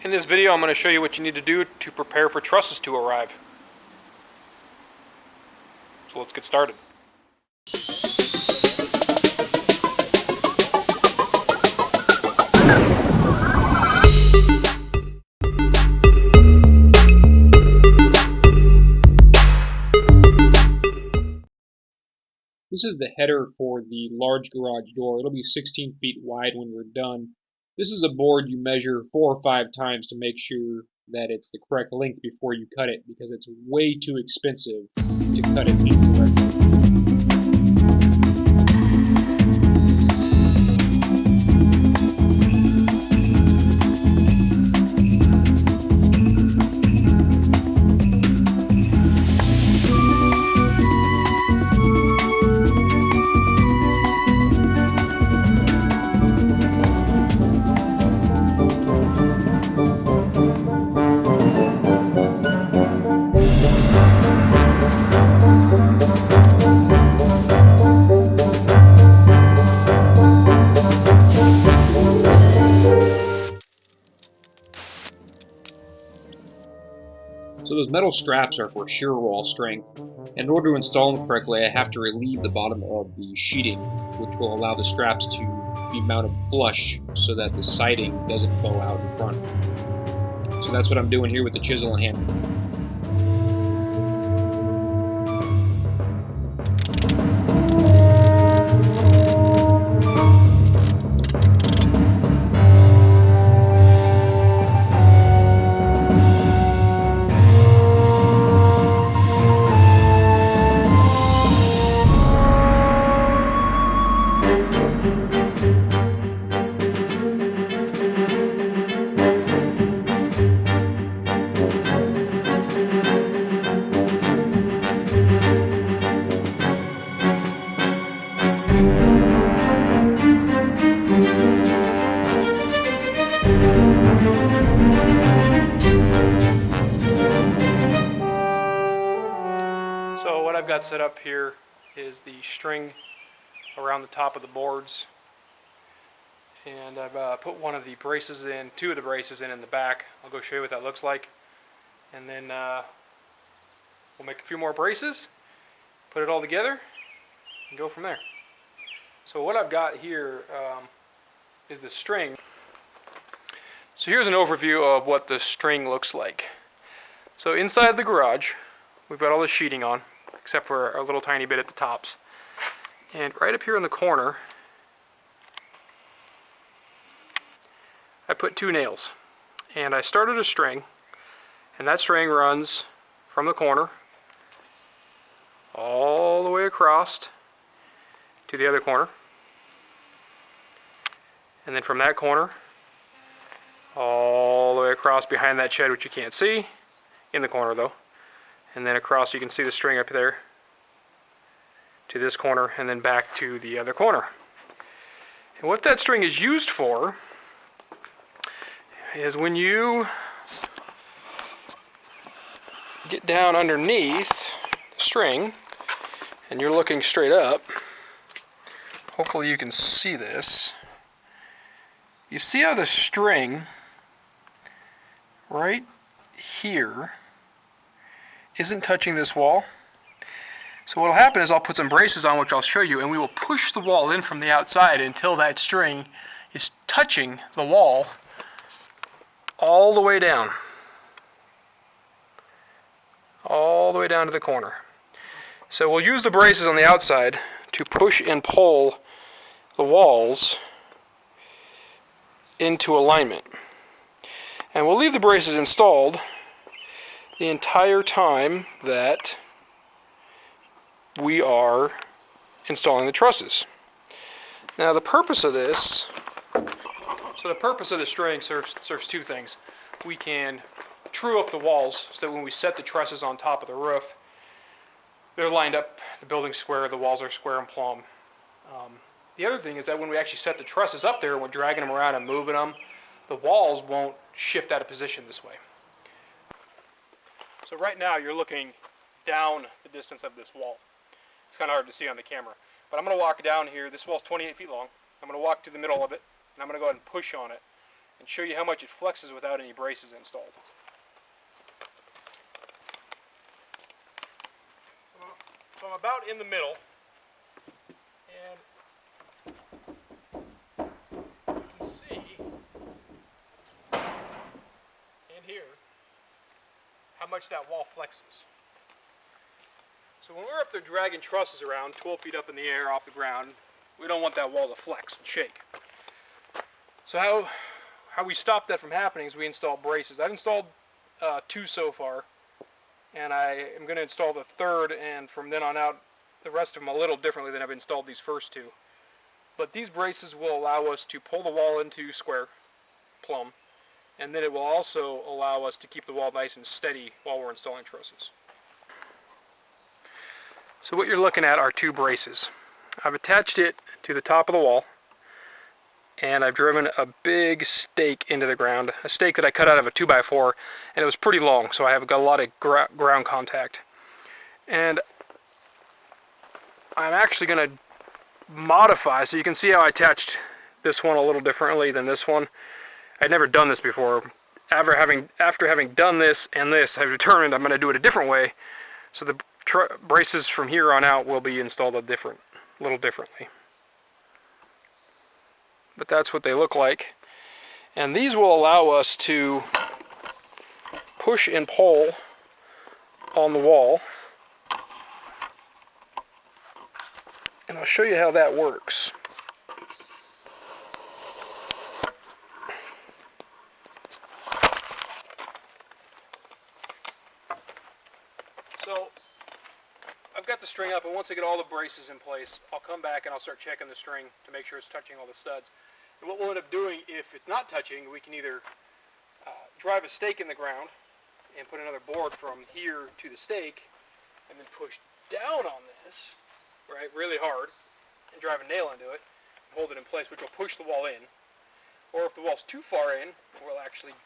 In this video, I'm going to show you what you need to do to prepare for trusses to arrive. So let's get started. This is the header for the large garage door. It'll be 16 feet wide when we're done. This is a board you measure 4 or 5 times to make sure that it's the correct length before you cut it, because it's way too expensive to cut it incorrectly. So those metal straps are for shear wall strength. And in order to install them correctly, I have to relieve the bottom of the sheeting, which will allow the straps to be mounted flush so that the siding doesn't bow out in front. So that's what I'm doing here with the chisel and hammer. So what I've got set up here is the string around the top of the boards, and I've put one of the braces in, two of the braces in the back. I'll go show you what that looks like, and then we'll make a few more braces, put it all together, and go from there. So what I've got here is the string. So here's an overview of what the string looks like. So inside the garage, we've got all the sheeting on, except for a little tiny bit at the tops. And right up here in the corner, I put 2 nails. And I started a string, and that string runs from the corner all the way across to the other corner. And then from that corner, all the way across behind that shed, which you can't see, in the corner though. And then across, you can see the string up there to this corner, and then back to the other corner. And what that string is used for is when you get down underneath the string and you're looking straight up, hopefully you can see this. You see how the string right here isn't touching this wall? So what will happen is I'll put some braces on, which I'll show you, and we will push the wall in from the outside until that string is touching the wall all the way down. All the way down to the corner. So we'll use the braces on the outside to push and pull the walls into alignment. And we'll leave the braces installed the entire time that we are installing the trusses. Now the purpose of this, the purpose of the string serves 2 things. We can true up the walls so that when we set the trusses on top of the roof, they're lined up, the building's square, the walls are square and plumb. The other thing is that when we actually set the trusses up there and we're dragging them around and moving them, the walls won't shift out of position this way. So right now you're looking down the distance of this wall. It's kind of hard to see on the camera. But I'm going to walk down here. This wall's 28 feet long. I'm going to walk to the middle of it, and I'm going to go ahead and push on it. and show you how much it flexes without any braces installed. So I'm about in the middle, and you can see and hear how much that wall flexes. So when we're up there dragging trusses around 12 feet up in the air off the ground, we don't want that wall to flex and shake. So how we stop that from happening is we install braces. I've installed 2 so far, and I am going to install the 3rd, and from then on out the rest of them a little differently than I've installed these first 2. But these braces will allow us to pull the wall into square, plumb, and then it will also allow us to keep the wall nice and steady while we're installing trusses. So what you're looking at are 2 braces. I've attached it to the top of the wall, and I've driven a big stake into the ground, a stake that I cut out of a 2x4, and it was pretty long, so I have got a lot of ground contact. And I'm actually going to modify, so you can see how I attached this one a little differently than this one. I'd never done this before. After having done this and this, I've determined I'm going to do it a different way, so the braces from here on out will be installed a little differently. But that's what they look like. And these will allow us to push and pull on the wall. And I'll show you how that works. So I've got the string up, and once I get all the braces in place, I'll come back and I'll start checking the string to make sure it's touching all the studs. And what we'll end up doing, if it's not touching, we can either drive a stake in the ground and put another board from here to the stake, and then push down on this, right, really hard, and drive a nail into it, and hold it in place, which will push the wall in. Or if the wall's too far in, we'll actually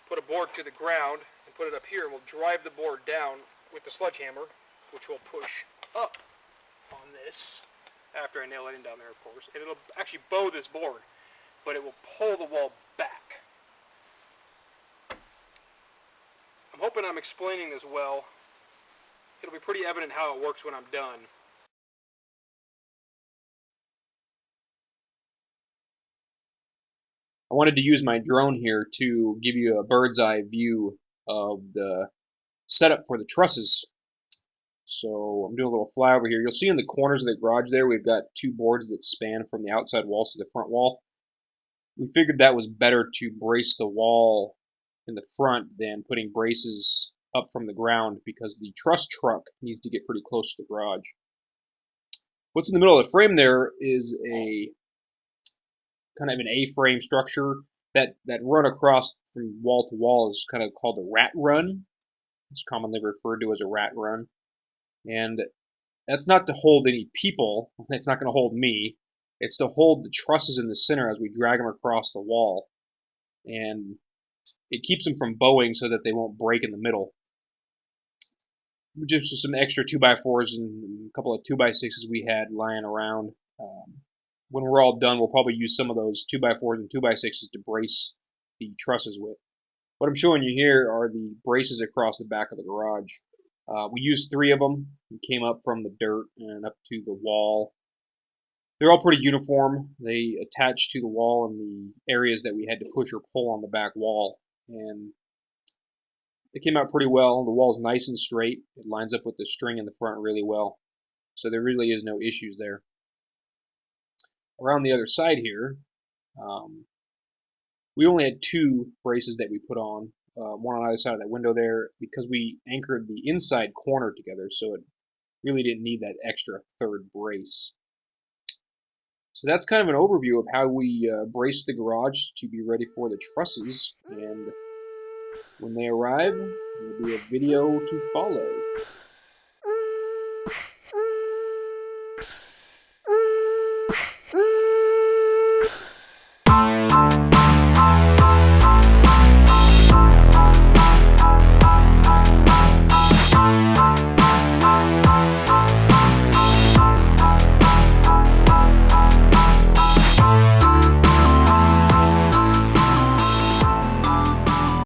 put a board to the ground and put it up here, and we'll drive the board down with the sledgehammer, which will push up on this after I nail it in down there, of course, and it'll actually bow this board, but it will pull the wall back. I'm hoping I'm explaining this well. It'll be pretty evident how it works when I'm done. I wanted to use my drone here to give you a bird's eye view of the setup for the trusses. So I'm doing a little flyover here. You'll see in the corners of the garage there, we've got 2 boards that span from the outside walls to the front wall. We figured that was better to brace the wall in the front than putting braces up from the ground, because the truss truck needs to get pretty close to the garage. What's in the middle of the frame there is a kind of an A-frame structure. That run across from wall to wall is kind of called a rat run. It's commonly referred to as a rat run. And that's not to hold any people. It's not going to hold me. It's to hold the trusses in the center as we drag them across the wall. And it keeps them from bowing so that they won't break in the middle. Just some extra 2x4s and a couple of 2x6s we had lying around. When we're all done, we'll probably use some of those 2x4s and 2x6s to brace the trusses with. What I'm showing you here are the braces across the back of the garage. We used 3 of them. We came up from the dirt and up to the wall. They're all pretty uniform. They attach to the wall in the areas that we had to push or pull on the back wall. And it came out pretty well. The wall's nice and straight. It lines up with the string in the front really well. So there really is no issues there. Around the other side here, we only had 2 braces that we put on, one on either side of that window there, because we anchored the inside corner together, so it really didn't need that extra 3rd brace. So that's kind of an overview of how we brace the garage to be ready for the trusses, and when they arrive, there'll be a video to follow.